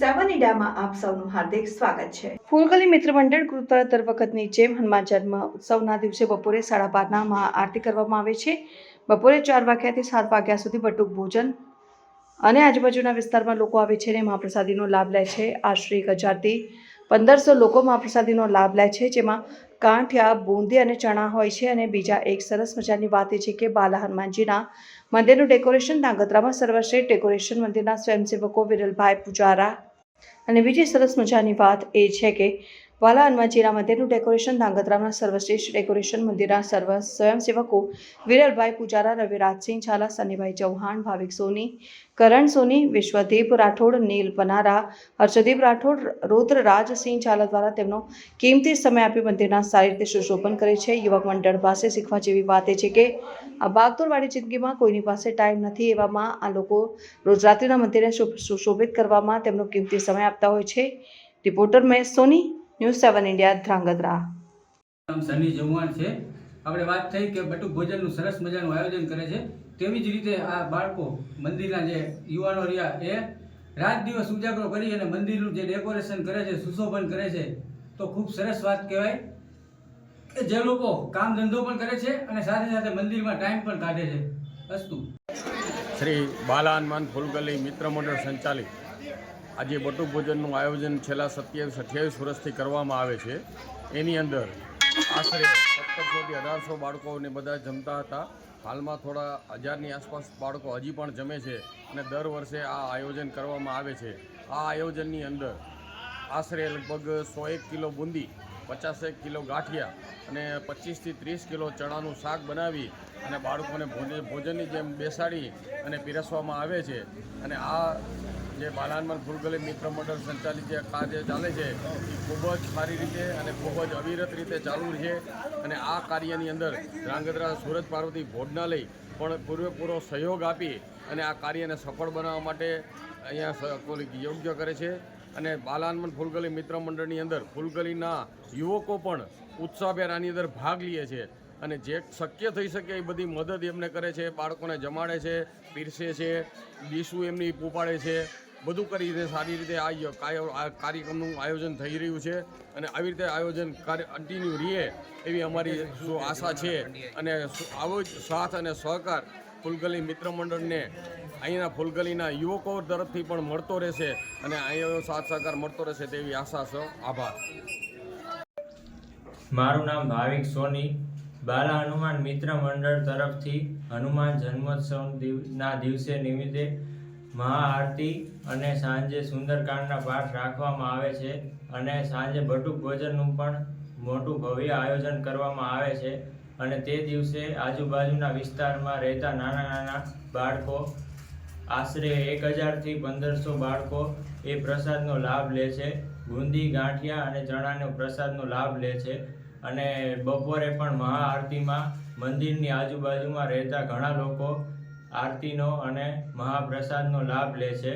News 7 ઇન્ડિયામાં આપ સૌનું હાર્દિક સ્વાગત છે। ફૂલગલી મિત્ર મંડળ ગ્રુપ દર વખતની જેમ હનુમાન જન્મ ઉત્સવના દિવસે બપોરે 12:30 મહાઆરતી કરવામાં આવે છે। બપોરે 4 વાગ્યાથી 7 વાગ્યા સુધી બટુક ભોજન અને આજુબાજુના વિસ્તારમાં લોકો આવે છે અને મહાપ્રસાદીનો લાભ લે છે। આશરે 1000 થી 1500 લોકો મહાપ્રસાદીનો લાભ લે છે, જેમાં કાંઠિયા, બુંદી અને ચણા હોય છે। અને બીજા એક સરસ મજાની વાત એ છે કે બાલા હનુમાનજીના મંદિરનું ડેકોરેશન ધાંગધ્રામાં સર્વશ્રેષ્ઠ ડેકોરેશન મંદિરના સ્વયંસેવકો વિરલભાઈ પૂજારા। અને બીજી સરસ મજાની વાત એ છે કે બાલા હનુમાનજીના મંદિરનું ડેકોરેશન ધાંગધ્રામાં સર્વશ્રેષ્ઠ ડેકોરેશન મંદિરના સર્વ સ્વયંસેવકો વિરલભાઈ પૂજારા, રવિરાજસિંહ ઝાલા, સન્નીભાઈ ચૌહાણ, ભાવિક સોની, કરણ સોની, વિશ્વદીપ રાઠોડ, નીલ પનારા, હર્ષદીપ રાઠોડ, રુદ્રરાજસિંહ ઝાલા દ્વારા તેમનો કિંમતી સમય આપી મંદિરના સારી રીતે સુશોભન કરે છે। યુવક મંડળ પાસે શીખવા જેવી વાત એ છે કે આ ભાગદોડવાળી જિંદગીમાં કોઈની પાસે ટાઈમ નથી, એવામાં આ લોકો રોજ રાત્રિના મંદિરને સુશોભિત કરવામાં તેમનો કિંમતી સમય આપતા હોય છે। રિપોર્ટર મહેશ સોની, ન્યૂઝ 7 ઇન્ડિયા, ધ્રાંગધ્રા। નામ સની ચૌહાણ છે। આપણે વાત થઈ કે બટુક ભોજનનું સરસ મજાનું આયોજન કરે છે, તેવી જ રીતે આ બાળકો મંદિરના જે યુવાનો રહ્યા એ રાત દિવસ ઉજાગરો કરી અને મંદિરનું જે ડેકોરેશન કરે છે, સુશોભન કરે છે, તો ખૂબ સરસ વાત કહેવાય કે જે લોકો કામ ધંધો પણ કરે છે અને સાથે સાથે મંદિરમાં ટાઈમ પણ કાઢે છે। અસ્તુ। શ્રી બાલા હનુમાન ફૂલગલી મિત્ર મંડળ સંચાલિત આજે બટુક ભોજનનું આયોજન છેલ્લા 27-28 વર્ષથી કરવામાં આવે છે। એની અંદર આશરે 1700થી 1800 બાળકોને બધા જમતા હતા। હાલમાં થોડા 1000ની આસપાસ બાળકો હજી પણ જમે છે અને દર વર્ષે આ આયોજન કરવામાં આવે છે। આ આયોજનની અંદર આશરે લગભગ 101 કિલો બુંદી, 50 કિલો ગાંઠિયા અને 25 થી 30 કિલો ચણાનું શાક બનાવી અને બાળકોને ભોજનની જેમ બેસાડી અને પીરસવામાં આવે છે। અને આ જે બાલા હનુમાન ફૂલગલી મિત્ર મંડળ સંચાલિત જે કાર્ય ચાલે છે એ ખૂબ જ સારી રીતે અને ખૂબ જ અવિરત રીતે ચાલુ છે। અને આ કાર્યની અંદર ધ્રાંગધ્રા સુરજ પાર્વતી ભોજનાલય પણ પૂરેપૂરો સહયોગ આપી અને આ કાર્યને સફળ બનાવવા માટે અહીંયા યોગ્ય કરે છે। અને બાલા હનુમાન ફૂલગલી મિત્ર મંડળની અંદર ફૂલગલીના યુવકો પણ ઉત્સાહભેર આની અંદર ભાગ લે છે અને જે શક્ય થઈ શકે એ બધી મદદ એમને કરે છે। બાળકોને જમાડે છે, પીરસે છે, ડીશું એમની ઉપાડે છે, બધું કરી રીતે સારી રીતે આ કાર્યક્રમનું આયોજન થઈ રહ્યું છે અને આવી રીતે આયોજન કન્ટિન્યુ રહે એવી અમારી આશા છે। અને આવો જ સાથ અને સહકાર ફૂલગલી મિત્ર મંડળને અહીંના ફૂલગલીના યુવકો તરફથી પણ મળતો રહેશે અને અહીંયા સાથ સહકાર મળતો રહેશે તેવી આશા છે। આભાર। મારું નામ ભાવિક સોની। બાલા હનુમાન મિત્ર મંડળ તરફથી હનુમાન જન્મોત્સવના દિવસે નિમિત્તે મહાઆરતી અને સાંજે સુંદરકાંડના પાઠ રાખવામાં આવે છે અને સાંજે બટુક ભોજનનું પણ મોટું ભવ્ય આયોજન કરવામાં આવે છે। અને તે દિવસે આજુબાજુના વિસ્તારમાં રહેતા નાના નાના બાળકો આશરે 1000 થી 1500 બાળકો એ પ્રસાદનો લાભ લે છે। બુંદી, ગાંઠિયા અને ચણાનો પ્રસાદનો લાભ લે છે। અને બપોરે પણ મહાઆરતીમાં મંદિરની આજુબાજુમાં રહેતા ઘણા લોકો આરતીનો અને મહાપ્રસાદનો લાભ લે છે।